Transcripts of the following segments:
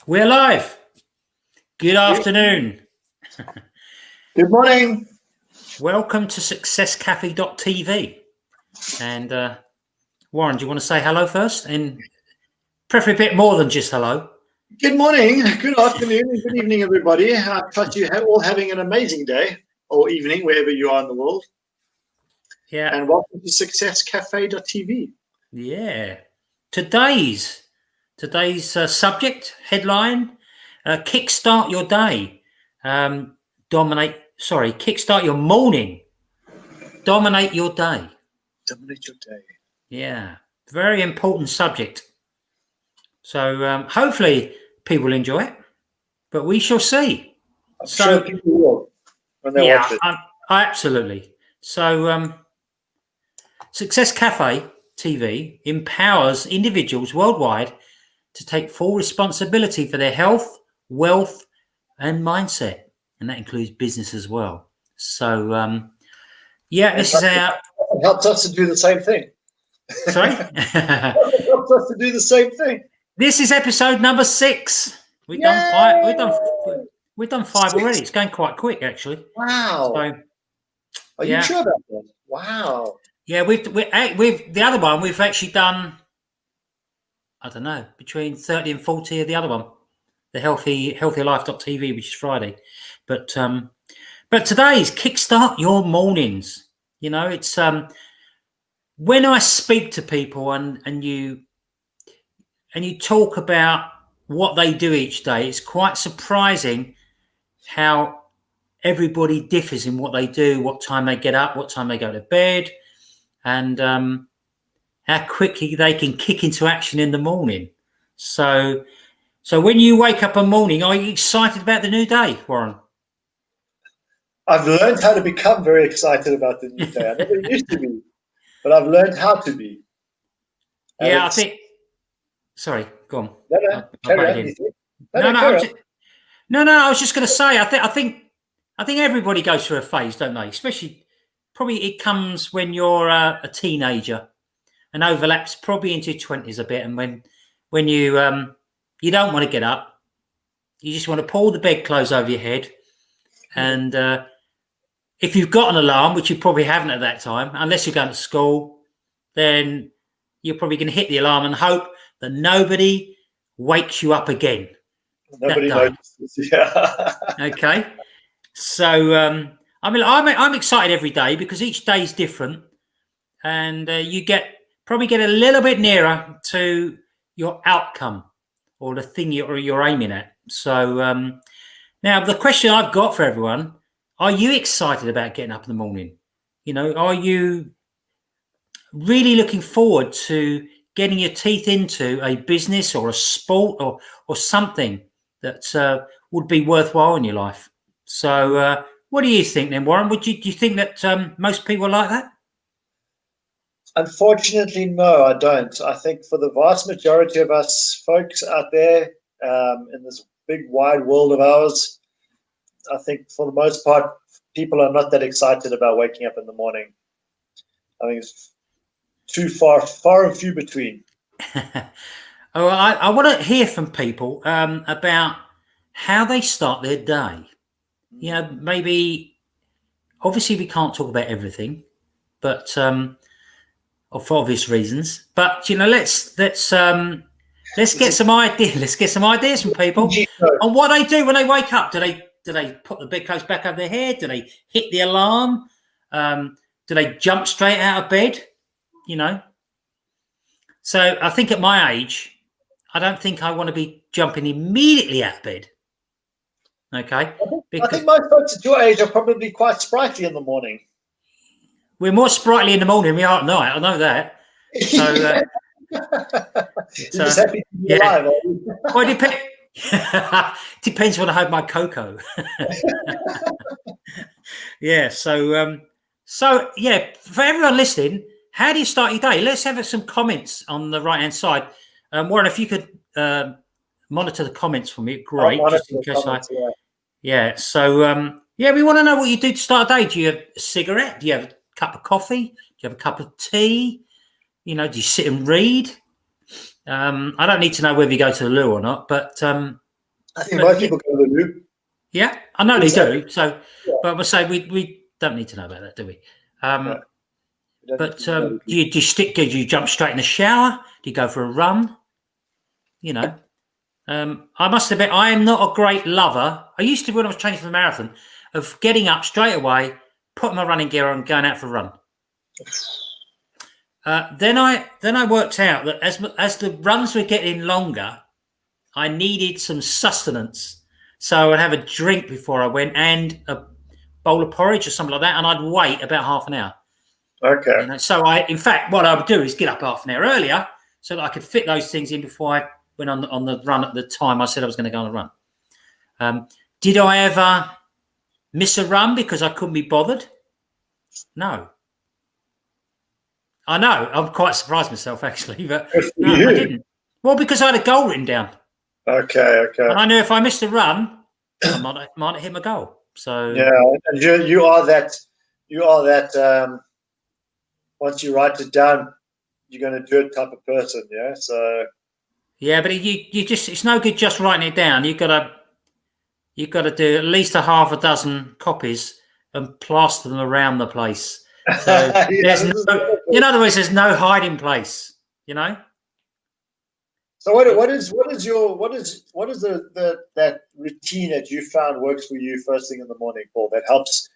We're live. Good afternoon. Good morning. Welcome to successcafe.tv. And Warren, do you want to say hello first? And preferably a bit more than just hello. Good morning, good afternoon, and good evening, everybody. I trust you all having an amazing day or evening, wherever you are in the world. Yeah. And welcome to successcafe.tv. Yeah. Today's subject, headline, kickstart your day. Kickstart your morning. Dominate your day. Dominate your day. Yeah. Very important subject. So hopefully people enjoy it, but we shall see. I'm sure people will when they watch it. Absolutely. So Success Cafe TV empowers individuals worldwide to take full responsibility for their health, wealth, and mindset, and that includes business as well. So this is our. It helps us to do the same thing. Sorry. It helps us to do the same thing. This is episode number 6. We've done 5. We've done 5 already. It's going quite quick, actually. Wow. So, are you sure about that? Wow. Yeah, we've the other one. We've actually done, I don't know, between 30 and 40 of the other one, the healthylife.tv, which is Friday. But today's kickstart your mornings. You know, it's when I speak to people and you talk about what they do each day, it's quite surprising how everybody differs in what they do, what time they get up, what time they go to bed, and how quickly they can kick into action in the morning. So when you wake up in the morning, are you excited about the new day, Warren? I've learned how to become very excited about the new day. I never used to be, but I've learned how to be. And yeah, I think. Sorry, go on. No, carry on. I was just going to say, I think everybody goes through a phase, don't they? Especially, probably it comes when you're a teenager, and overlaps probably into your 20s a bit. And when you don't want to get up, you just want to pull the bedclothes over your head, and if you've got an alarm, which you probably haven't at that time, unless you're going to school, then you're probably going to hit the alarm and hope that nobody wakes you up again. Nobody notices. Yeah. Okay. So I'm excited every day because each day is different, and you probably get a little bit nearer to your outcome or the thing you're aiming at. So now the question I've got for everyone: are you excited about getting up in the morning? You know, are you really looking forward to getting your teeth into a business or a sport or something that would be worthwhile in your life? So what do you think then, Warren? Do you think that most people are like that? Unfortunately, no, I don't. I think for the vast majority of us folks out there in this big wide world of ours, I think for the most part, people are not that excited about waking up in the morning. I think it's too far and few between. I want to hear from people about how they start their day. You know, maybe, obviously we can't talk about everything, but for obvious reasons. But you know, let's get some ideas. Let's get some ideas from people on what they do when they wake up. Do they put the bedclothes back over their head? Do they hit the alarm? Do they jump straight out of bed? You know. So I think at my age, I don't think I want to be jumping immediately out of bed. Okay. I think most folks at your age are probably quite sprightly in the morning. We're more sprightly in the morning than we are at night. I know that. So you're just happy to be alive. Well, depends when I have my cocoa. Yeah. So yeah, for everyone listening, how do you start your day? Let's have some comments on the right hand side. Warren, if you could monitor the comments for me, great. Just in case yeah. So we want to know what you do to start a day. Do you have a cigarette? Do you have a cup of coffee? Do you have a cup of tea? You know, do you sit and read? I don't need to know whether you go to the loo or not, but I think most people go to the loo. Yeah, I know they do. So, Yeah. but we'll say we don't need to know about that, do we? No, you don't But need to know do you jump straight in the shower? Do you go for a run? You know, I must admit, I am not a great lover. I used to, when I was training for the marathon, of getting up straight away, putting my running gear on, and going out for a run. Then I worked out that as the runs were getting longer, I needed some sustenance. So I would have a drink before I went and a bowl of porridge or something like that, and I'd wait about half an hour. Okay. You know, so in fact, what I would do is get up half an hour earlier so that I could fit those things in before I went on the run at the time I said I was going to go on a run. Did I ever miss a run because I couldn't be bothered? No. I know. I'm quite surprised myself, actually, but no, I didn't. Well, because I had a goal written down. Okay. And I knew if I missed a run, I might hit my goal. So yeah, and you are that. Once you write it down, you're going to do it type of person. Yeah. So yeah, but you just it's no good just writing it down. You've got to do at least a half a dozen copies and plaster them around the place. So in other words, there's no hiding place. You know. So what is that routine that you found works for you first thing in the morning, Paul? That helps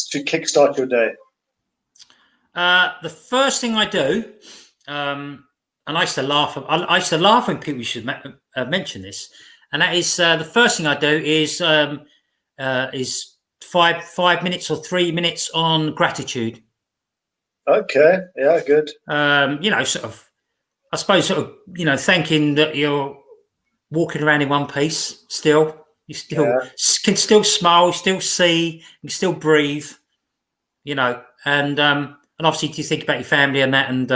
to kickstart your day. The first thing I do, and I used to laugh. I used to laugh when people should mention this, and that is the first thing I do is 5 minutes or 3 minutes on gratitude. Okay. Yeah. Good. You know, sort of. I suppose sort of, you know, thanking that you're walking around in one piece still. You can still smile, still see, you can still breathe, you know, and obviously you think about your family and that, and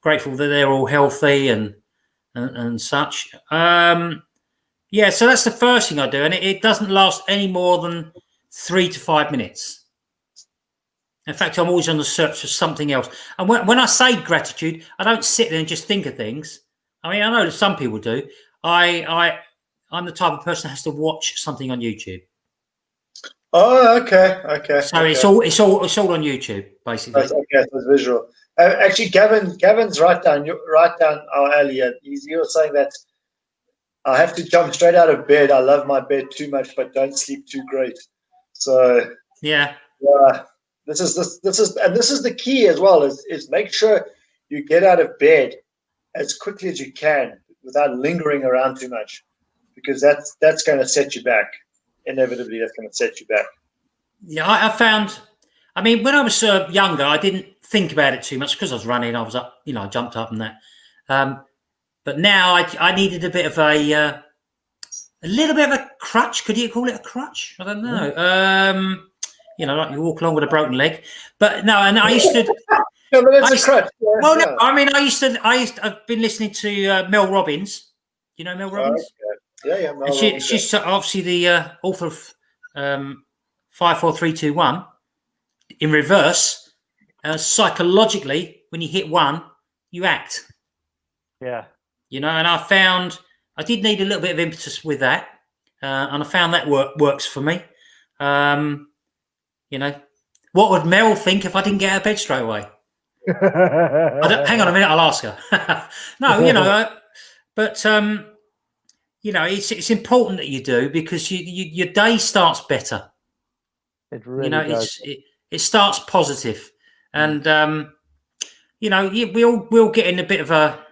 grateful that they're all healthy and such. Yeah, so that's the first thing I do, and it doesn't last any more than 3 to 5 minutes. In fact, I'm always on the search for something else. And when I say gratitude, I don't sit there and just think of things. I mean, I know that some people do. I'm the type of person that has to watch something on YouTube. Oh, okay. So okay. it's all on YouTube, basically. Okay, so it's visual. Actually, Gavin's right down our alley. You were saying that I have to jump straight out of bed. I love my bed too much, but don't sleep too great. So yeah. This is the key as well, is make sure you get out of bed as quickly as you can without lingering around too much, because that's going to set you back. Inevitably, that's going to set you back. Yeah, I found. I mean, when I was younger, I didn't think about it too much because I was running. I was up, you know, I jumped up and that. But now I needed a bit of a little bit of a crutch. Could you call it a crutch? I don't know. You know, like you walk along with a broken leg. But no, and I used to. No, but that's a crutch. Yeah, well, no, I mean, I've been listening to Mel Robbins. Do you know Mel Robbins? Okay. Yeah. Mel Robbins, she's obviously the author of 5, 4, 3, 2, 1. In reverse, psychologically, when you hit one, you act. Yeah. You know, and I found I did need a little bit of impetus with that, and I found that works for me. You know, what would Mel think if I didn't get out of bed straight away? Hang on a minute, I'll ask her. No, you know, but you know, it's important that you do, because your day starts better. It really, you know, does. it starts positive, and you know, we'll get in a bit of a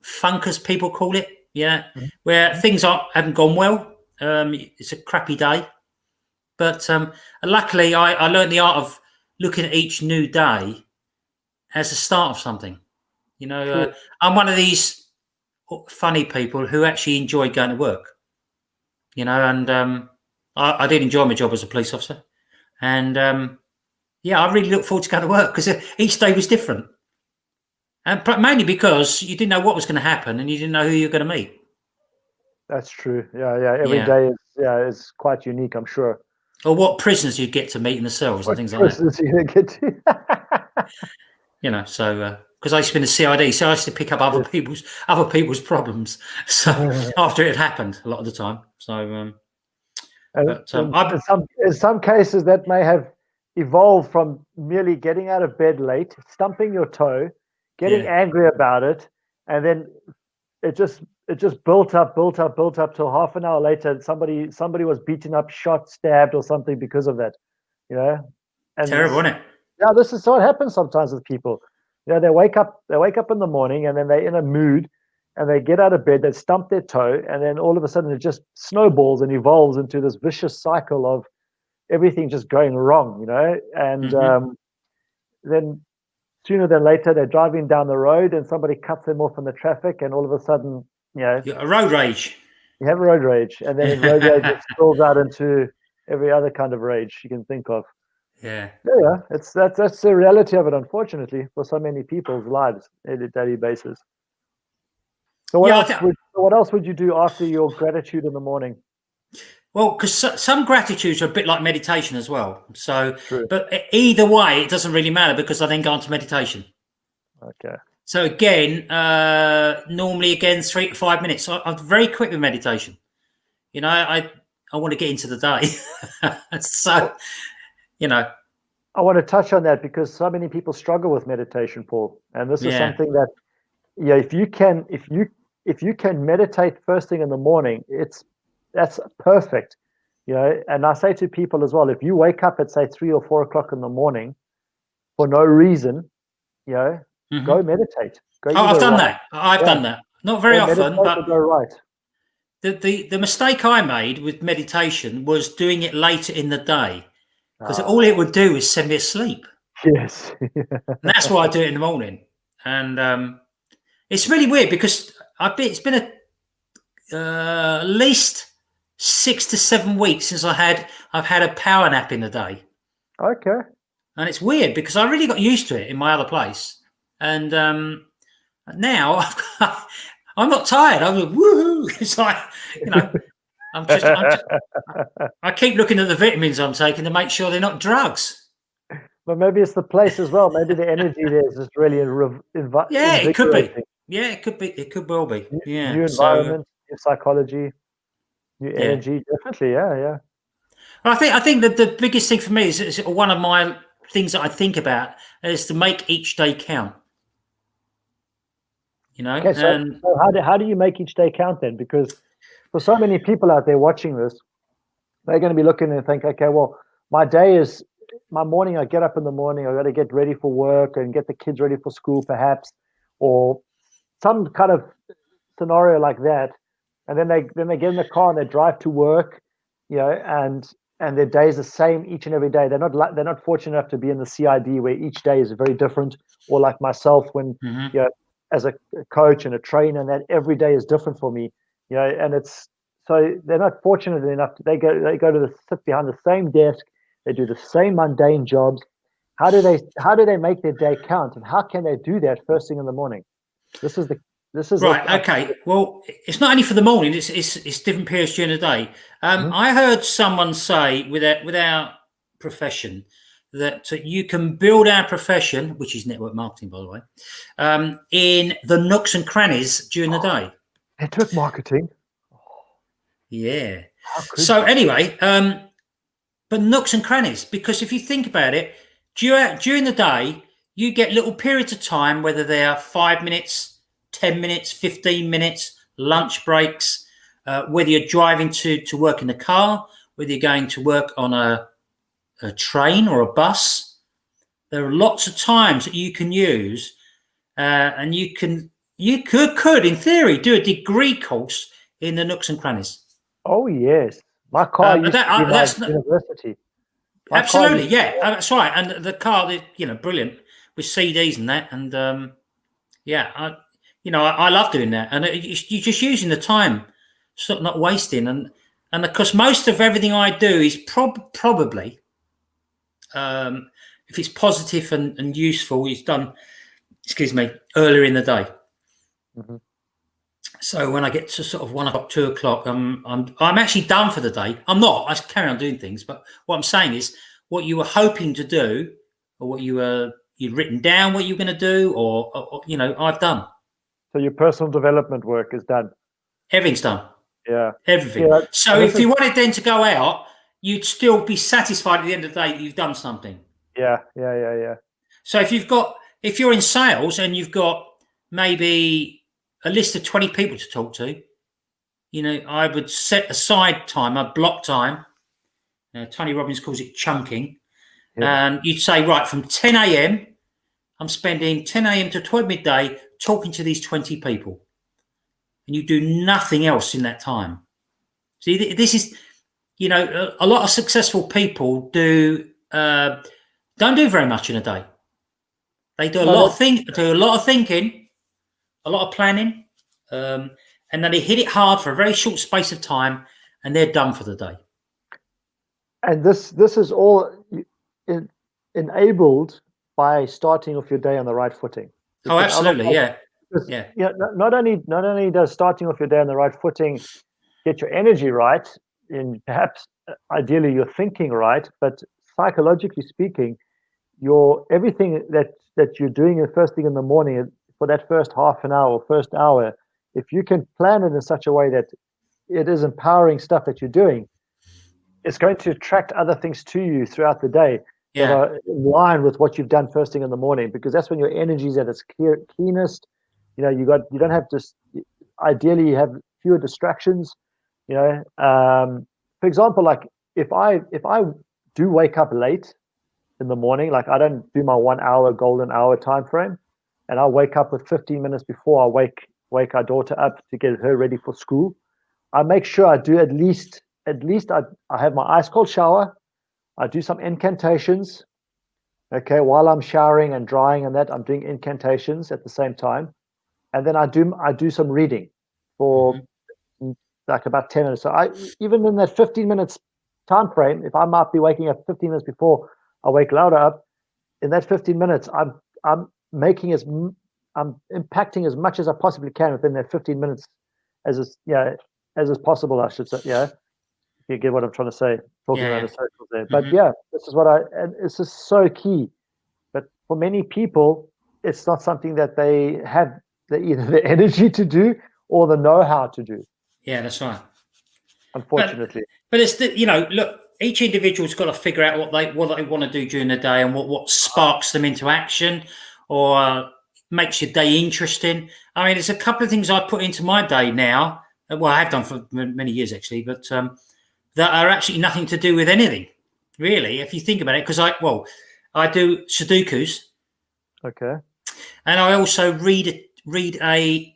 funk, as people call it. Yeah, where things haven't gone well. It's a crappy day. But luckily, I learned the art of looking at each new day as the start of something. You know, I'm one of these funny people who actually enjoy going to work. You know, and I did enjoy my job as a police officer. And yeah, I really look forward to going to work, because each day was different. And mainly because you didn't know what was going to happen, and you didn't know who you were going to meet. That's true. Yeah. Every day is quite unique, I'm sure. Or what prisoners you get to meet in the cells and things like that. You get to. You know, so because I used to be in the CID, so I used to pick up other people's problems. So after it had happened, a lot of the time. So, in some cases, that may have evolved from merely getting out of bed late, stumping your toe, getting angry about it, and then it just built up till half an hour later somebody was beaten up, shot, stabbed, or something because of that. And terrible, isn't it? Yeah, this is what happens sometimes with people. They wake up in the morning and then they're in a mood and they get out of bed, they stump their toe, and then all of a sudden it just snowballs and evolves into this vicious cycle of everything just going wrong, and then sooner than later they're driving down the road and somebody cuts them off in the traffic, and all of a sudden, a road rage. You have road rage, and then road rage just spills out into every other kind of rage you can think of. Yeah. That's the reality of it, unfortunately, for so many people's lives on a daily basis. So what else would you do after your gratitude in the morning? Well, because some gratitudes are a bit like meditation as well. So, true. But either way, it doesn't really matter because I then go on to meditation. Okay. So again, normally 3 to 5 minutes. So I'm very quick with meditation. I want to get into the day. So, I want to touch on that because so many people struggle with meditation, Paul. And this is something that, if you can meditate first thing in the morning, that's perfect. And I say to people as well, if you wake up at say 3 or 4 o'clock in the morning for no reason, go meditate. I've done that. I've done that. Not very often, but go right. The mistake I made with meditation was doing it later in the day, because all it would do is send me asleep. Yes. And that's why I do it in the morning. And it's really weird because it's been at least 6 to 7 weeks since I've had a power nap in the day. Okay. And it's weird because I really got used to it in my other place. And now I'm not tired. I'm like, woohoo! It's like, I keep looking at the vitamins I'm taking to make sure they're not drugs. But maybe it's the place as well. Maybe the energy there is just really it could be. Yeah, it could be. It could well be. Yeah. New environment, new psychology, new energy. Definitely. Yeah. Well, I think that the biggest thing for me is one of my things that I think about is to make each day count. Okay, so how do you make each day count then? Because for so many people out there watching this, they're going to be looking and think, okay, well, my morning, I get up in the morning, I got to get ready for work and get the kids ready for school perhaps, or some kind of scenario like that. And then they get in the car and they drive to work, and their day is the same each and every day. They're not fortunate enough to be in the CID where each day is very different, or like myself when as a coach and a trainer, and that every day is different for me, and it's so they're not fortunate enough. They go sit behind the same desk, they do the same mundane jobs. How do they make their day count, and how can they do that first thing in the morning? This is right. Okay. Well, it's not only for the morning; it's different periods during the day. I heard someone say with our profession that you can build our profession, which is network marketing, by the way, in the nooks and crannies during the day. Network marketing. Yeah. So anyway, but nooks and crannies, because if you think about it, during the day, you get little periods of time, whether they are 5 minutes, 10 minutes, 15 minutes, lunch breaks, whether you're driving to work in the car, whether you're going to work on a train or a bus. There are lots of times that you can use, and you could in theory do a degree course in the nooks and crannies. Oh yes, my car used to be my university. Absolutely, that's right. And the car, brilliant with CDs and that, and I love doing that. And you're just using the time, sort of not wasting. And of course, most of everything I do is probably. If it's positive and useful, it's done, earlier in the day. Mm-hmm. So when I get to sort of 1 o'clock, 2 o'clock, I'm actually done for the day. I'm not. I carry on doing things, but what I'm saying is, what you were hoping to do, or what you were you'd written down what you're going to do, or I've done. So your personal development work is done. Everything's done. Yeah. Everything. Yeah. So if you wanted then to go out, you'd still be satisfied at the end of the day that you've done something. Yeah. So if you're in sales and you've got maybe a list of 20 people to talk to, I would set aside time, a block time. Tony Robbins calls it chunking. Yeah. And you'd say, right, from 10 a.m., I'm spending 10 a.m. to 12 midday talking to these 20 people. And you do nothing else in that time. See, this is, a lot of successful people don't do very much in a day. They do a lot of thinking, a lot of planning, and then they hit it hard for a very short space of time, and they're done for the day. And this is all enabled by starting off your day on the right footing. Oh, absolutely, yeah. Not only does starting off your day on the right footing get your energy right, and perhaps ideally your thinking right, but psychologically speaking, everything that you're doing the first thing in the morning for that first half an hour or first hour, if you can plan it in such a way that it is empowering stuff that you're doing, it's going to attract other things to you throughout the day that are in line with what you've done first thing in the morning, because that's when your energy is at its keenest. You don't have ideally you have fewer distractions. For example, like if I do wake up late in the morning, like I don't do my 1 hour golden hour time frame, and I wake up with 15 minutes before I wake our daughter up to get her ready for school. I make sure I do at least I have my ice cold shower. I do some incantations. Okay, while I'm showering and drying and that, I'm doing incantations at the same time. And then I do some reading for like about 10 minutes. So even in that 15 minutes time frame, if I might be waking up 15 minutes before I wake Laura up, in that 15 minutes, I'm impacting as much as I possibly can within that 15 minutes as is possible, I should say. Yeah. You get what I'm trying to say, talking around the circles there. But this is and it's just so key. But for many people, it's not something that they have either the energy to do or the know-how to do. Yeah, that's right. Unfortunately. But it's look, each individual's got to figure out what they want to do during the day and what sparks them into action or makes your day interesting. I mean, there's a couple of things I put into my day now. Well, I have done for many years actually, but that are actually nothing to do with anything, really, if you think about it. Because I do Sudokus. Okay. And I also read a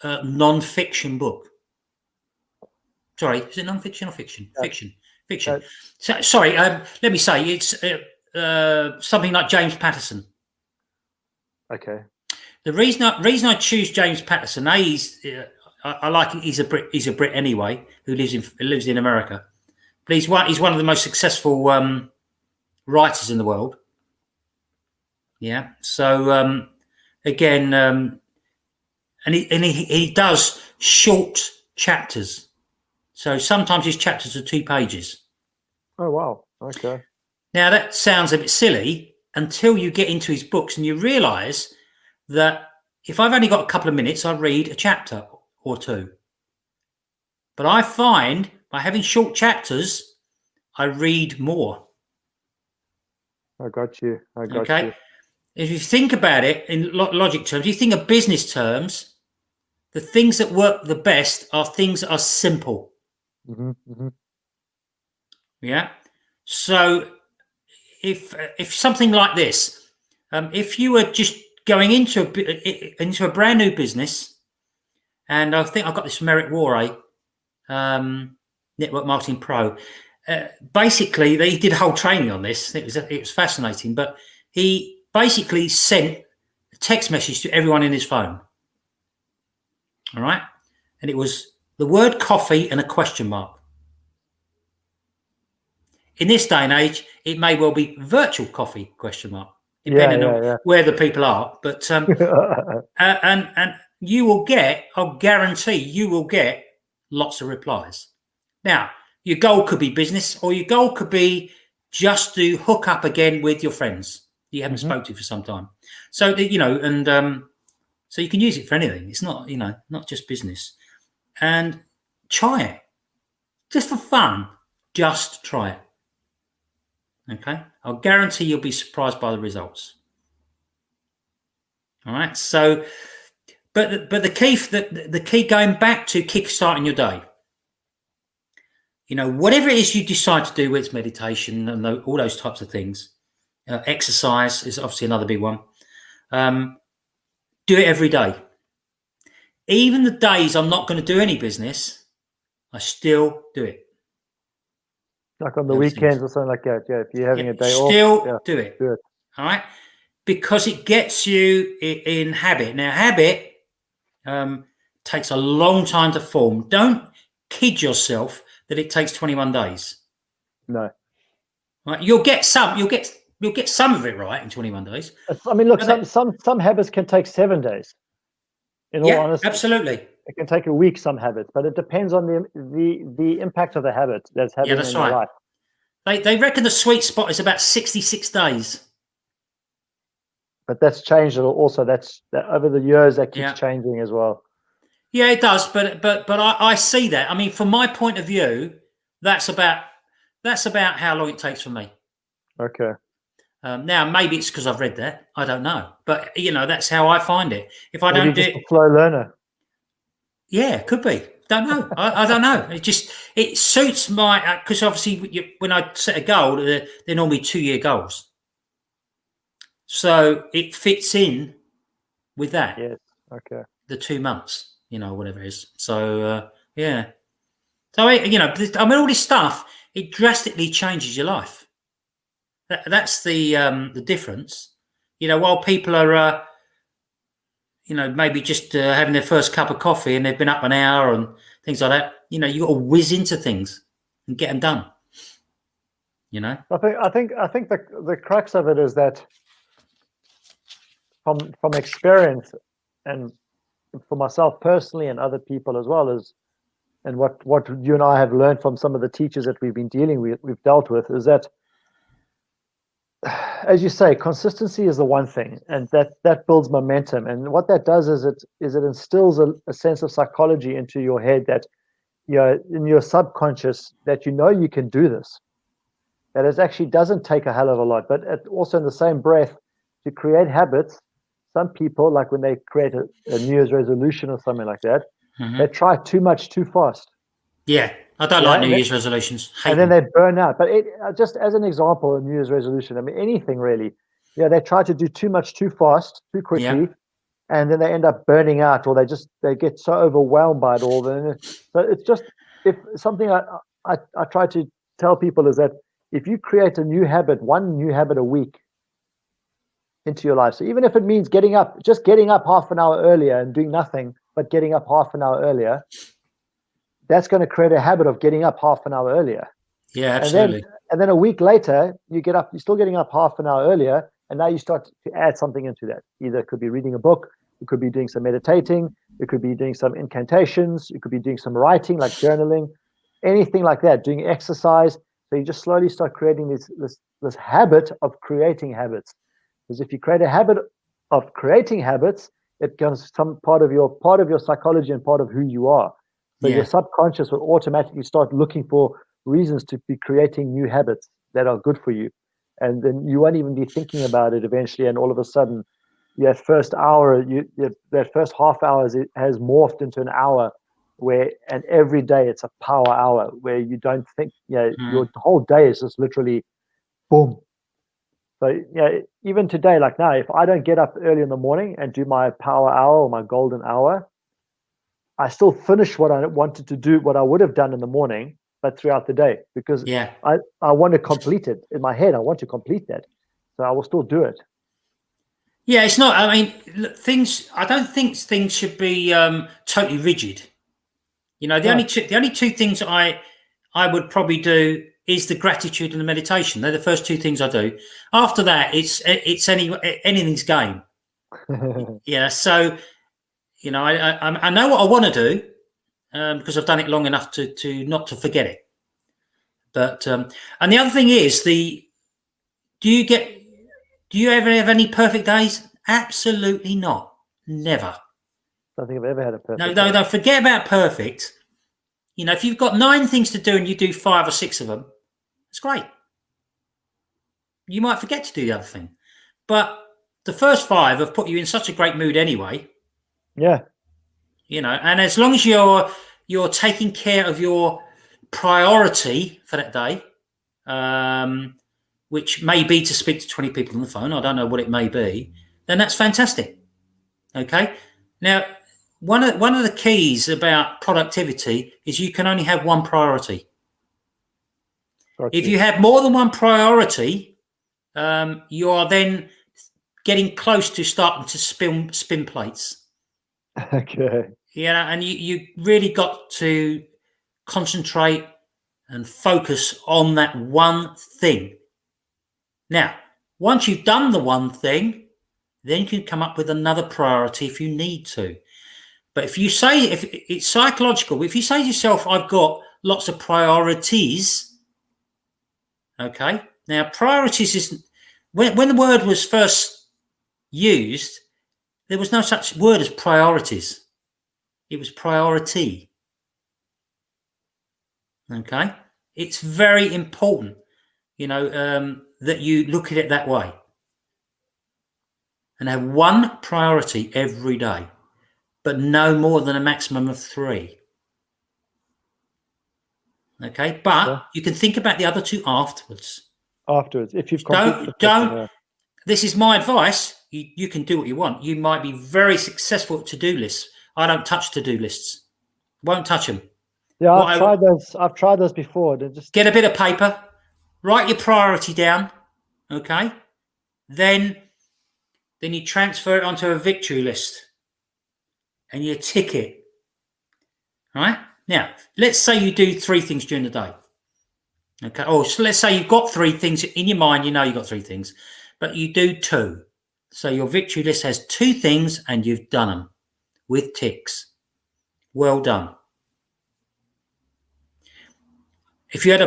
non-fiction book. Sorry, is it non-fiction or fiction? Yeah. Fiction. So, sorry, let me say it's something like James Patterson. Okay. The reason I choose James Patterson, I like him. He's a Brit anyway, who lives in America. But he's one of the most successful writers in the world. Yeah. So again, and he does short chapters. So sometimes his chapters are 2 pages. Oh wow! Okay. Now that sounds a bit silly until you get into his books and you realise that if I've only got a couple of minutes, I read a chapter or 2. But I find by having short chapters, I read more. I got you. Okay. If you think about it in logic terms, you think of business terms, the things that work the best are things that are simple. Yeah. So if something like this, if you were just going into a brand new business, and I think I got this from Eric Worre, Network Marketing Pro. Basically, he did a whole training on this. It was fascinating, but he basically sent a text message to everyone in his phone. All right, and it was the word coffee and a question mark. In this day and age, it may well be virtual coffee question mark, depending on where the people are. But and you will get, I'll guarantee you will get lots of replies. Now, your goal could be business, or your goal could be just to hook up again with your friends. you haven't spoke to for some time. So you know, and so you can use it for anything. It's not, you know, not just business. And try it just for fun. Just try it. Okay, I'll guarantee you'll be surprised by the results. All right. So, but the key going back to kickstarting your day. You know, whatever it is you decide to do, whether it's meditation and all those types of things, exercise is obviously another big one. Do it every day. Even the days I'm not going to do any business, I still do it. Like on the weekends or something like that. Yeah, if you're having a day off, still do it. Do it. All right, because it gets you in habit. Now, habit takes a long time to form. Don't kid yourself that it takes 21 days. No. Right, you'll get some of it right in 21 days. I mean, look, some habits can take 7 days. In all honesty, absolutely. It can take a week, some habits, but it depends on the impact of the habit that's having in your life. They reckon the sweet spot is about 66 days. But that's changed also. That over the years that keeps changing as well. Yeah, it does. But I see that. I mean, from my point of view, that's about how long it takes for me. Okay. Now, maybe it's because I've read that. I don't know. But, you know, that's how I find it. If I Maybe don't do just it. A slow learner. Yeah, could be. Don't know. I don't know. It suits my, because obviously when I set a goal, they're normally 2-year goals. So it fits in with that. Yes. Okay. The 2 months, you know, whatever it is. So, yeah. So, you know, I mean, all this stuff, it drastically changes your life. That's the difference. You know, while people are, you know, maybe just having their first cup of coffee and they've been up an hour and things like that, you know, you got to whiz into things and get them done. You know, I think the crux of it is that from experience and for myself personally and other people as well as, and what you and I have learned from some of the teachers that we've been we've dealt with is that, as you say, consistency is the one thing, and that builds momentum. And what that does is it instills a sense of psychology into your head that, you know, in your subconscious, that you know you can do this. That it actually doesn't take a hell of a lot, but also in the same breath, to create habits. Some people, like when they create a New Year's resolution or something like that, they try too much too fast. Yeah, I don't like New Year's resolutions. And then they burn out. But just as an example, a New Year's resolution, I mean, anything really, yeah, they try to do too much too fast, too quickly, and then they end up burning out, or they get so overwhelmed by it all. So it's just, if something I try to tell people is that if you create a new habit, one new habit a week into your life, so even if it means getting up half an hour earlier and doing nothing, but getting up half an hour earlier, that's going to create a habit of getting up half an hour earlier. Yeah, absolutely. And then a week later, you're still getting up half an hour earlier, and now you start to add something into that. Either it could be reading a book, it could be doing some meditating, it could be doing some incantations, it could be doing some writing, like journaling, anything like that, doing exercise. So you just slowly start creating this habit of creating habits. Because if you create a habit of creating habits, it becomes some part of your psychology and part of who you are. So your subconscious will automatically start looking for reasons to be creating new habits that are good for you. And then you won't even be thinking about it eventually. And all of a sudden, that first hour, that first half hour has morphed into an hour and every day it's a power hour where you don't think, your whole day is just literally boom. So, even today, like now, if I don't get up early in the morning and do my power hour or my golden hour, I still finish what I wanted to do, what I would have done in the morning, but throughout the day, because I want to complete it in my head. I want to complete that. So I will still do it. Yeah, it's not, I mean, I don't think things should be totally rigid. You know, the only two things I would probably do is the gratitude and the meditation. They're the first two things I do. After that, it's anything's game. Yeah, so, you know, I know what I want to do because I've done it long enough to not to forget it. But and the other thing is do you Do you ever have any perfect days? Absolutely not. Never. I don't think I've ever had a perfect No, day. no, no. Forget about perfect. You know, if you've got 9 things to do and you do 5 or 6 of them, it's great. You might forget to do the other thing, but the first 5 have put you in such a great mood anyway. Yeah. You know, and as long as you're taking care of your priority for that day, which may be to speak to 20 people on the phone, I don't know what it may be, then that's fantastic. Okay. Now, one of the keys about productivity is you can only have one priority. If you have more than one priority, you are then getting close to starting to spin plates. Okay. Yeah, and you really got to concentrate and focus on that one thing. Now, once you've done the one thing, then you can come up with another priority if you need to. But if it's psychological, if you say to yourself, I've got lots of priorities, okay? Now, priorities isn't, when the word was first used, there was no such word as priorities. It was priority. Okay? It's very important, that you look at it that way. And have one priority every day, but no more than a maximum of 3. Okay? But you can think about the other 2 afterwards. If you've completed the first one, This is my advice. You can do what you want. You might be very successful at to-do lists. I don't touch to-do lists. Won't touch them. Yeah, I've tried those before. Just get a bit of paper, write your priority down, okay? Then you transfer it onto a victory list and you tick it. All right? Now, let's say you do 3 things during the day. Okay. Or so let's say you've got 3 things in your mind, you've got 3 things, but you do 2. So your victory list has 2 things and you've done them with ticks. Well done. If you have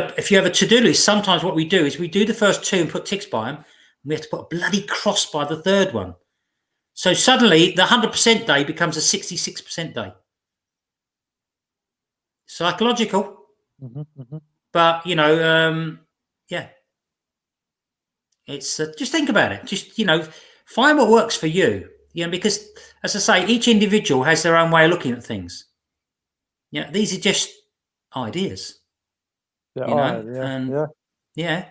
a to-do list, sometimes what we do is we do the first 2 and put ticks by them, and we have to put a bloody cross by the 3rd one. So suddenly the 100% day becomes a 66% day. Psychological, but yeah. It's just think about it. Just find what works for you. Because as I say, each individual has their own way of looking at things. Yeah, these are just ideas. Yeah.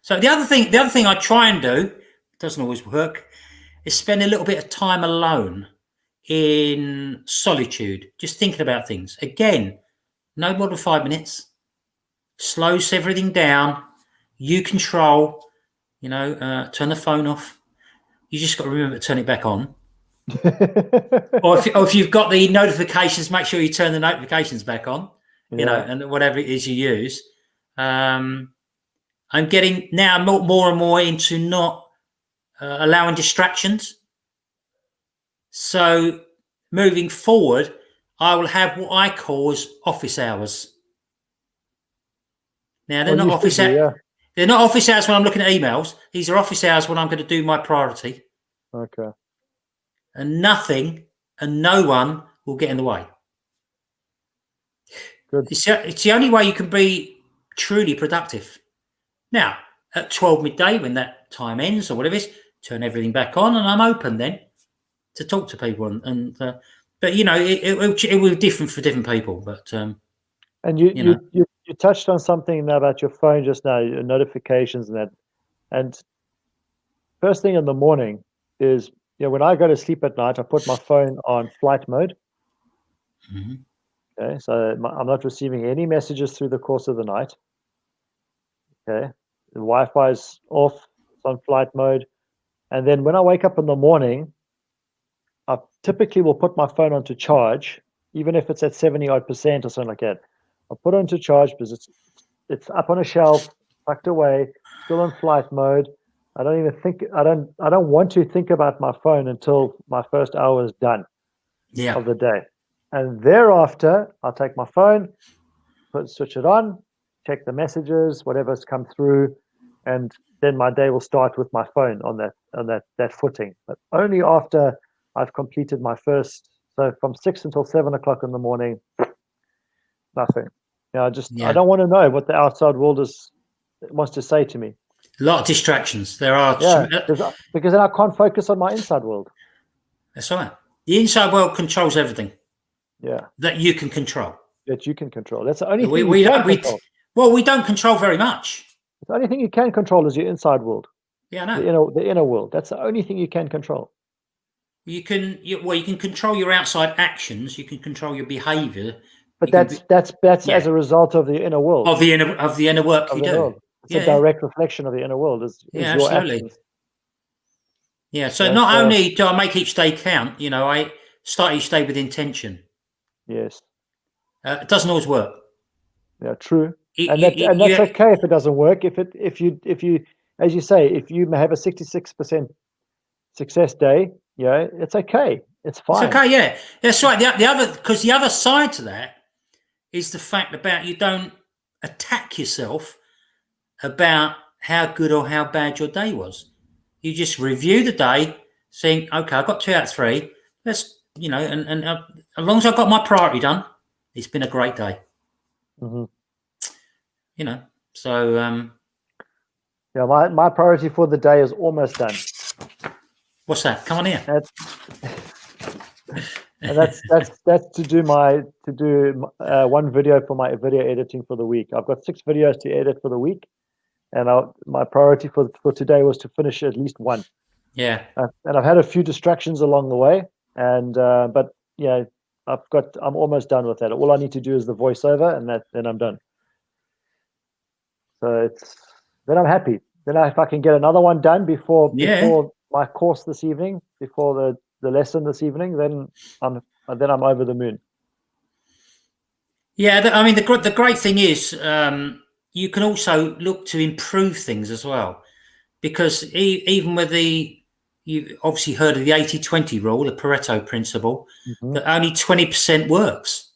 So the other thing I try and do, doesn't always work, is spend a little bit of time alone in solitude, just thinking about things. Again, no more than 5 minutes. Slows everything down. You control. Turn the phone off. You just got to remember to turn it back on. or if you've got the notifications, make sure you turn the notifications back on. And whatever it is you use. I'm getting now more and more into not allowing distractions. So moving forward, I will have what I call as office hours. Now they're not office hours. They're not office hours when I'm looking at emails. These are office hours when I'm going to do my priority. Okay. And nothing and no one will get in the way. Good. It's the only way you can be truly productive. Now, at 12 midday, when that time ends or whatever it is, turn everything back on and I'm open then to talk to people. But, it will be different for different people. But and you touched on something about your phone just now, your notifications and that. And first thing in the morning is, when I go to sleep at night, I put my phone on flight mode. Mm-hmm. Okay, so I'm not receiving any messages through the course of the night. Okay, the Wi-Fi is off, it's on flight mode. And then when I wake up in the morning, I typically will put my phone onto charge, even if it's at 70-odd% or something like that. I'll put it onto charge because it's up on a shelf, tucked away, still in flight mode. I don't want to think about my phone until my first hour is done of the day. And thereafter, I'll take my phone, switch it on, check the messages, whatever's come through, and then my day will start with my phone on that footing. But only after I've completed my first. So from 6 until 7 o'clock in the morning, nothing. I don't want to know what the outside world wants to say to me. A lot of distractions. There are. Yeah, because then I can't focus on my inside world. That's right. The inside world controls everything. Yeah. That you can control. That you can control. That's the only thing you can control. Well, we don't control very much. The only thing you can control is your inside world. Yeah, I know. The inner world. That's the only thing you can control. You can control your outside actions. You can control your behaviour. But that's as a result of the inner world. Of the inner work you do. It's a direct reflection of the inner world. Is your absolutely. Actions. Yeah. So not only do I make each day count, I start each day with intention. Yes. It doesn't always work. Yeah, true. And that's okay if it doesn't work. If you, as you say, if you have a 66% success day, it's okay. It's fine. It's okay. Yeah, that's right. The other side to that is the fact about you don't attack yourself about how good or how bad your day was. You just review the day, saying, okay, I got 2 out of 3. Let's, and as long as I got my priority done, it's been a great day. Mm-hmm. So. Yeah, my priority for the day is almost done. What's that? Come on here. And that's to do one video for my video editing for the week. I've got 6 videos to edit for the week, and my priority for today was to finish at least one. Yeah. And I've had a few distractions along the way, but I'm almost done with that. All I need to do is the voiceover, and then I'm done. So then I'm happy. Then if I can get another one done before my course this evening, before the lesson this evening, then I'm over the moon. Yeah, I mean the great thing is you can also look to improve things as well, because even with you obviously heard of the 80-20 rule, the Pareto principle, mm-hmm. that only 20% works.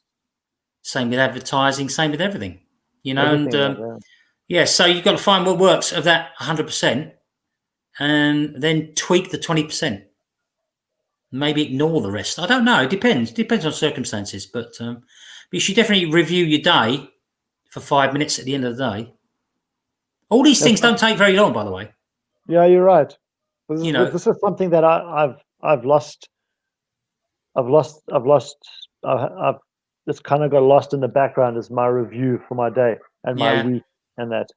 Same with advertising, same with everything, so you've got to find what works of that 100% and then tweak the 20%. Maybe ignore the rest. I don't know. It depends on circumstances, but you should definitely review your day for 5 minutes at the end of the day. All these things don't take very long, by the way. Yeah, you're right. This is something that I've lost. It's kind of got lost in the background as my review for my day and my week and that.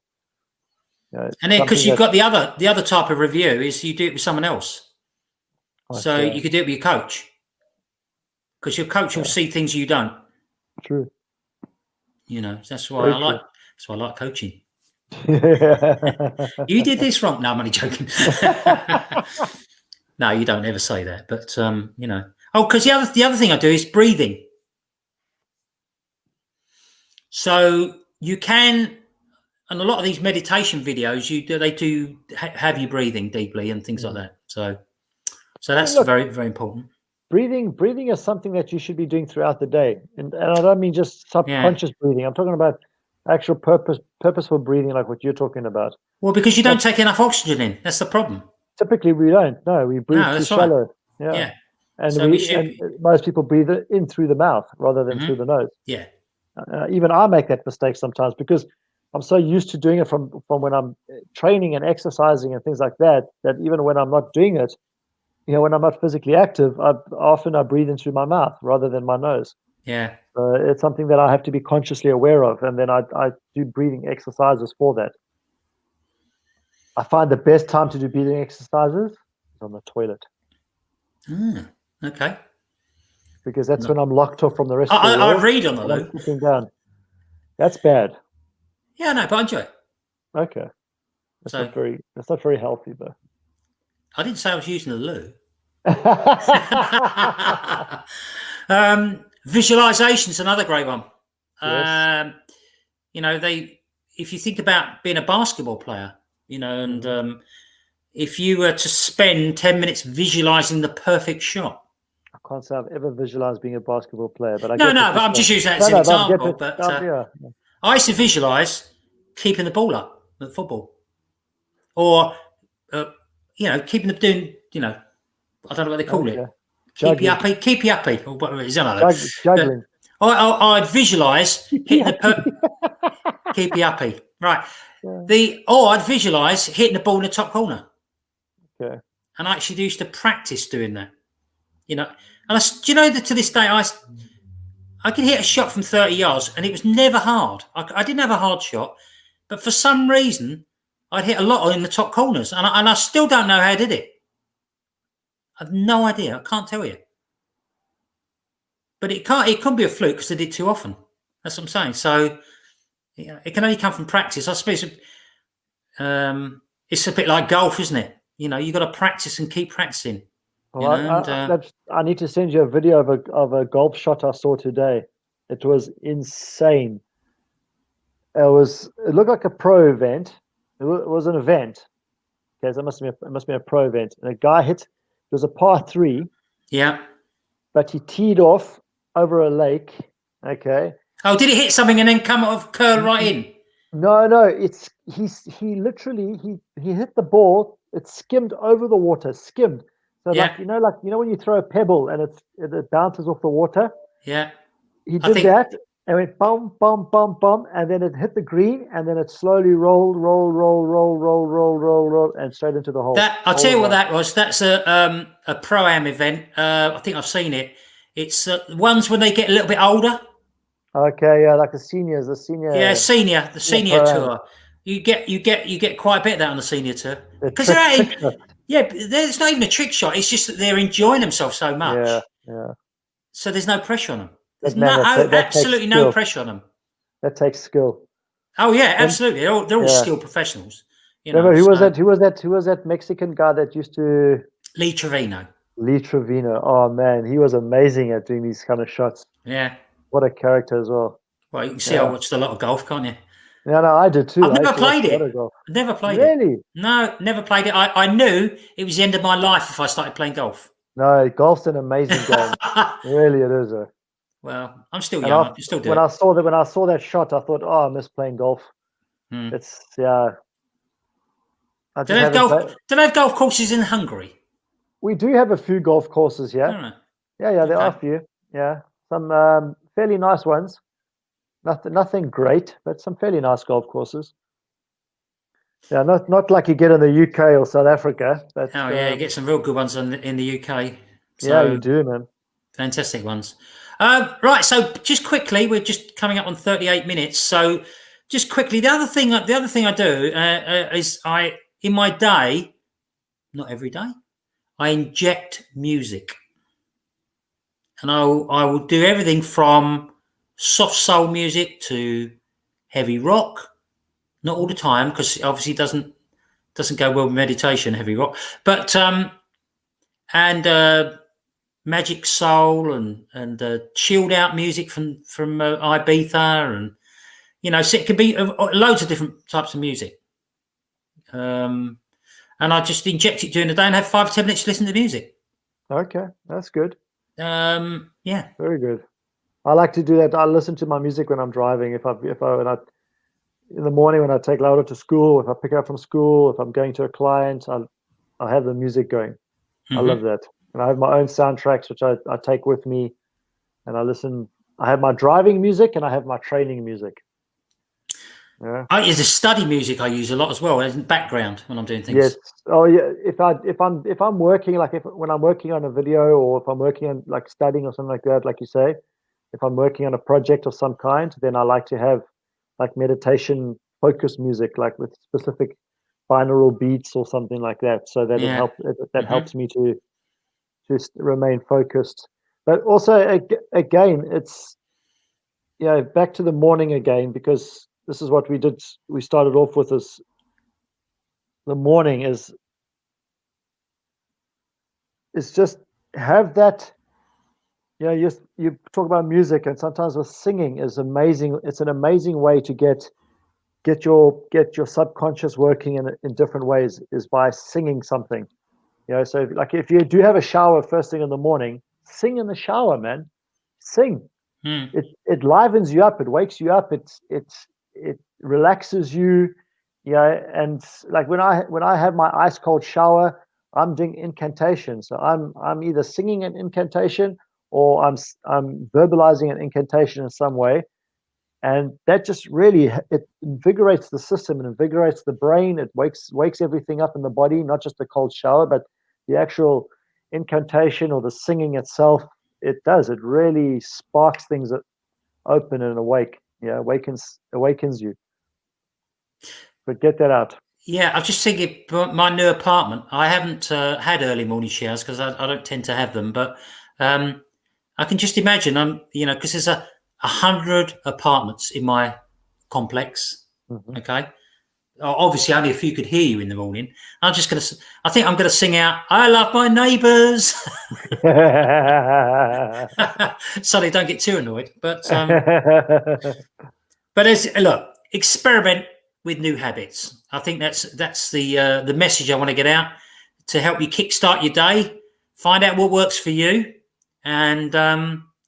And then because you've got the other type of review is you do it with someone else. So you could do it with your coach, because your coach will see things you don't. True. That's why I like coaching. You did this wrong. No, I'm only joking. No, you don't ever say that. But because the other thing I do is breathing. So you can, and a lot of these meditation videos, they do have you breathing deeply and things like that. So that's very, very important. Breathing is something that you should be doing throughout the day, and I don't mean just subconscious breathing. I'm talking about actual purposeful breathing, like what you're talking about. Well, because you don't take enough oxygen in. That's the problem. Typically, we don't. No, we breathe too shallow. Yeah. And most people breathe it in through the mouth rather than through the nose. Yeah. Even I make that mistake sometimes because I'm so used to doing it from when I'm training and exercising and things like that even when I'm not doing it, when I'm not physically active, I breathe in through my mouth rather than my nose. Yeah. It's something that I have to be consciously aware of, and then I do breathing exercises for that. I find the best time to do breathing exercises is on the toilet. Okay. Because that's when I'm locked off from the rest of the world. I read on the loo. Sitting down. That's bad. Yeah, no, but I enjoy it. Okay. That's not very healthy, though. I didn't say I was using the loo. Visualization's another great one. Yes. If you think about being a basketball player, and if you were to spend 10 minutes visualizing the perfect shot. I can't say I've ever visualized being a basketball player, but but I'm just using that as an example. I used to visualize keeping the ball up at football. or keeping them doing, I don't know what they call it. Keep you uppy, or whatever it is. I don't know. Juggling. I'd visualize hitting keep you uppy. Right. Or I'd visualize hitting the ball in the top corner. Okay. And I actually used to practice doing that. And that to this day, I could hit a shot from 30 yards and it was never hard. I didn't have a hard shot, but for some reason, I'd hit a lot in the top corners, and I still don't know how I did it. I've no idea. I can't tell you. But it couldn't be a fluke because I did too often. That's what I'm saying. So it can only come from practice. I suppose it's a bit like golf, isn't it? You got to practice and keep practicing. Well, I need to send you a video of a golf shot I saw today. It was insane. It looked like a pro event. It was an event. Okay, so it must be a pro event. And a guy hit. It was a par 3. Yeah. But he teed off over a lake. Okay. Oh, did he hit something and then curl right in? No. He literally hit the ball. It skimmed over the water. Skimmed. So yeah. like when you throw a pebble and it bounces off the water. Yeah. He did that and went bum bum bum bum, and then it hit the green, and then it slowly rolled, and straight into the hole. I'll tell you what that was. That's a pro-am event. I think I've seen it. It's ones when they get a little bit older. Okay, yeah, like the senior. Yeah, the senior tour. You get quite a bit of that on the senior tour because it's not even a trick shot. It's just that they're enjoying themselves so much. Yeah. So there's no pressure on them. There's absolutely no pressure on them. That takes skill. Oh yeah, absolutely. They're all skilled professionals. Remember, who was that Mexican guy that used to Lee Trevino? Oh man, he was amazing at doing these kind of shots. Yeah. What a character as well. Well, you can see I watched a lot of golf, can't you? No, I did too. I've never played it. Never played it. Really? No, never played it. I knew it was the end of my life if I started playing golf. No, golf's an amazing game. Really, it is. Well, I'm still young. I can still do when it. When I saw that shot, I thought, I miss playing golf. It's Do they have golf courses in Hungary? We do have a few golf courses here. Yeah, there are a few. Yeah, some fairly nice ones. Nothing great, but some fairly nice golf courses. Yeah, not like you get in the UK or South Africa. But, you get some real good ones in the UK. So, yeah, you do, man. Fantastic ones. Right, so just quickly, we're just coming up on 38 minutes. So just quickly, the other thing I do is in my day, not every day, I inject music, and I will do everything from soft soul music to heavy rock. Not all the time, because obviously it doesn't go well with meditation, heavy rock, but and magic soul and chilled out music from Ibiza, and so it can be loads of different types of music. And I just inject it during the day and have 5 or 10 minutes to listen to music. Okay, that's good. Yeah, very good. I like to do that. I listen to my music when I'm driving. If I in the morning when I take Laura to school, if I pick her up from school, if I'm going to a client, I have the music going. Mm-hmm. I love that. And I have my own soundtracks, which I take with me, and I listen. I have my driving music and I have my training music. Yeah. It's a study music I use a lot as well as background when I'm doing things. Yes. Oh yeah. If I'm working, like when I'm working on a video, or if I'm working on like studying or something like that, like you say, if I'm working on a project of some kind, then I like to have like meditation focused music, like with specific binaural beats or something like that, so that it helps me to remain focused. But also again, it's back to the morning again, because this is what we did. We started off with this. The morning is just have that. You talk about music, and sometimes with singing is amazing. It's an amazing way to get your subconscious working in different ways, is by singing something. So like if you do have a shower first thing in the morning, sing in the shower, man. Sing. It livens you up. It wakes you up. It relaxes you. And like when I have my ice cold shower, I'm doing incantation. So I'm either singing an incantation or I'm verbalizing an incantation in some way, and that just really it invigorates the system and invigorates the brain. It wakes everything up in the body, not just the cold shower, but the actual incantation or the singing itself. It really sparks things open and awake. Awakens you. But get that out. Yeah, I was just thinking, my new apartment, I haven't had early morning showers because I don't tend to have them, but I can just imagine, because there's 100 apartments in my complex. Mm-hmm. Okay. Obviously, only a few could hear you in the morning. I think I'm going to sing out, "I love my neighbours," so they don't get too annoyed. But look, experiment with new habits. I think that's the message I want to get out to help you kickstart your day. Find out what works for you, and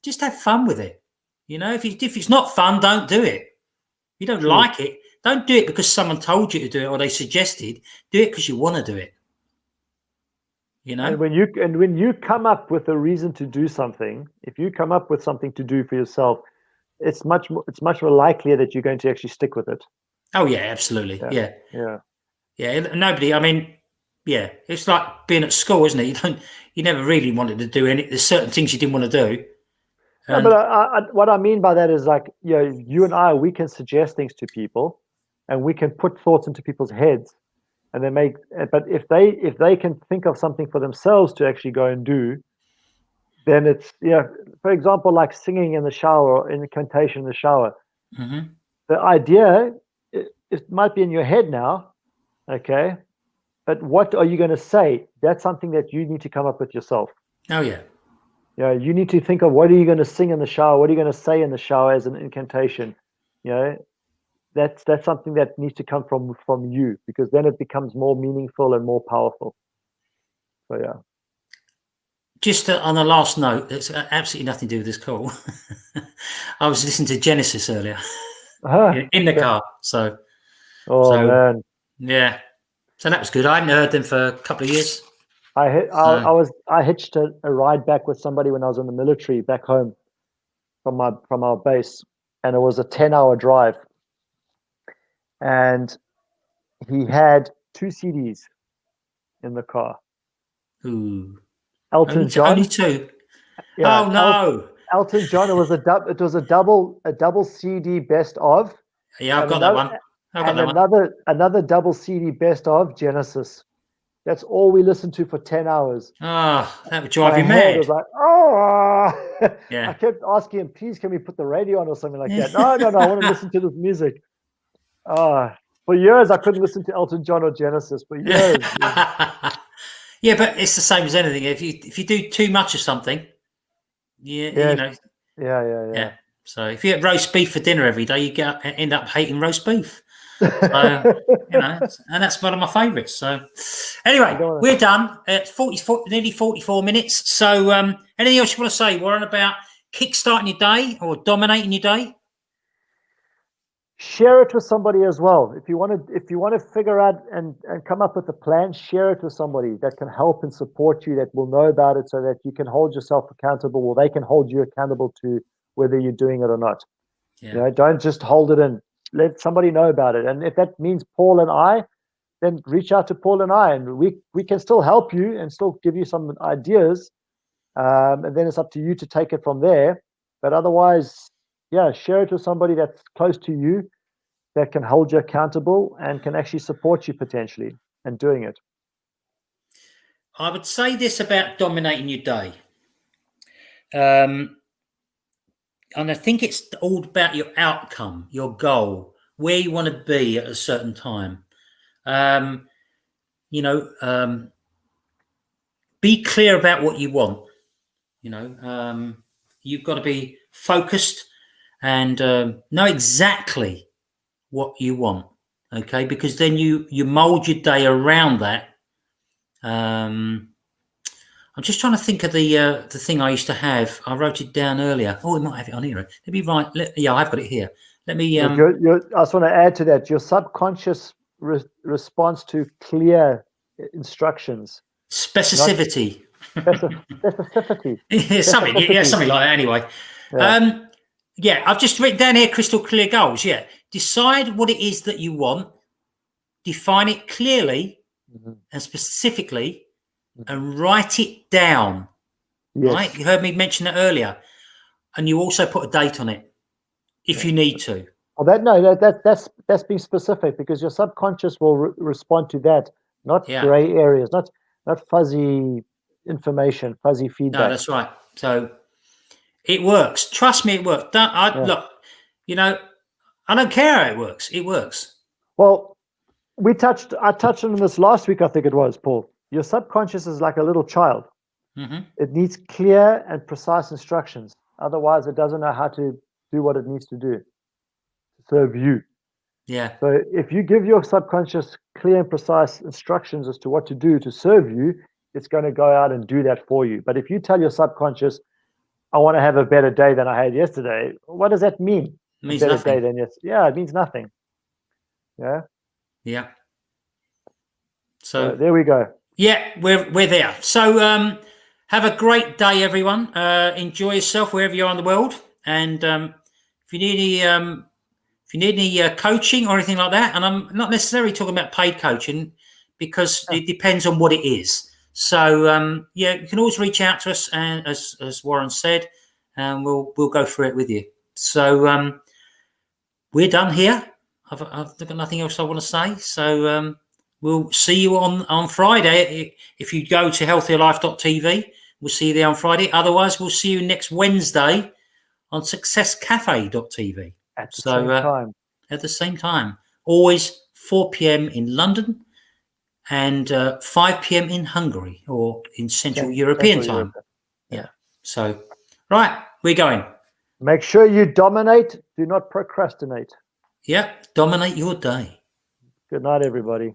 just have fun with it. If it's not fun, don't do it. If you don't like it, don't do it because someone told you to do it or they suggested. Do it because you want to do it. And when you come up with a reason to do something, if you come up with something to do for yourself, it's much more likely that you're going to actually stick with it. Oh yeah, absolutely. Yeah. Nobody. I mean, yeah, it's like being at school, isn't it? You never really wanted to do any. There's certain things you didn't want to do. No, but what I mean by that is like, you and I, we can suggest things to people, and we can put thoughts into people's heads, and but if they can think of something for themselves to actually go and do, then it's, for example, like singing in the shower or incantation in the shower. Mm-hmm. The idea, it might be in your head now, okay, but what are you going to say? That's something that you need to come up with yourself. Oh yeah. You need to think of what are you going to sing in the shower? What are you going to say in the shower as an incantation? That's something that needs to come from you, because then it becomes more meaningful and more powerful. So yeah. Just on the last note, it's absolutely nothing to do with this call. I was listening to Genesis earlier in the car. Man. Yeah. So that was good. I hadn't heard them for a couple of years. I hitched a ride back with somebody when I was in the military back home from our base, and it was a 10-hour drive, and he had 2 CDs in the car. Ooh. Elton John. Only 2. Yeah, oh no. Elton John. It was a double CD best of. Yeah, I've got that one. Another double CD best of Genesis. That's all we listened to for 10 hours. Oh, that would drive you mad. It was like, Yeah. I kept asking him, please, can we put the radio on or something like that? No, I want to listen to this music. For years, I couldn't listen to Elton John or Genesis. For years. Yeah, but it's the same as anything. If you do too much of something, Yeah. So if you eat roast beef for dinner every day, you end up hating roast beef. So, and that's one of my favourites. So anyway, we're done at nearly 44 minutes. So anything else you want to say, Warren, about kickstarting your day or dominating your day? Share it with somebody as well. If you want to figure out and come up with a plan, share it with somebody that can help and support you, that will know about it, so that you can hold yourself accountable, or they can hold you accountable to whether you're doing it or not. Yeah. Don't just hold it in. Let somebody know about it. And if that means Paul and I, then reach out to Paul and I, and we can still help you and still give you some ideas. And then it's up to you to take it from there. But otherwise, share it with somebody that's close to you, that can hold you accountable and can actually support you potentially in doing it. I would say this about dominating your day. And I think it's all about your outcome, your goal, where you want to be at a certain time. Be clear about what you want. You've got to be focused and know exactly what you want. Okay, because then you mold your day around that. I'm just trying to think of the thing I used to have. I wrote it down earlier. Oh, we might have it on here. Let me write. I've got it here. Let me. I just want to add to that. Your subconscious response to clear instructions. Specificity. Specificity. Yeah, something like that anyway. Yeah. I've just written down here crystal clear goals. Yeah. Decide what it is that you want, define it clearly and specifically, and write it down. Yes. Right? You heard me mention that earlier. And you also put a date on it if you need to. Well, that's being specific, because your subconscious will respond to that, not gray areas, not fuzzy information, fuzzy feedback. No, that's right. So it works. Trust me, it works. Look, I don't care how it works. It works. Well, I touched on this last week, I think it was, Paul. Your subconscious is like a little child. Mm-hmm. It needs clear and precise instructions. Otherwise, it doesn't know how to do what it needs to do to serve you. Yeah. So if you give your subconscious clear and precise instructions as to what to do to serve you, it's going to go out and do that for you. But if you tell your subconscious, I want to have a better day than I had yesterday, what does that mean? It means a better nothing. day than yesterday. Yeah, it means nothing. Yeah. Yeah. So there we go. Yeah, we're there. So have a great day, everyone. Enjoy yourself wherever you are in the world. And if you need any coaching or anything like that, and I'm not necessarily talking about paid coaching, because it depends on what it is. So you can always reach out to us, and as Warren said, and we'll go through it with you. So we're done here. I've got nothing else I want to say. So we'll see you on Friday. If you go to healthierlife.tv, we'll see you there on Friday. Otherwise, we'll see you next Wednesday on successcafe.tv. At the same time. At the same time. Always 4 p.m. in London and 5 p.m. in Hungary, or in Central European time. Yeah. So, right, we're going. Make sure you dominate. Do not procrastinate. Yeah, dominate your day. Good night, everybody.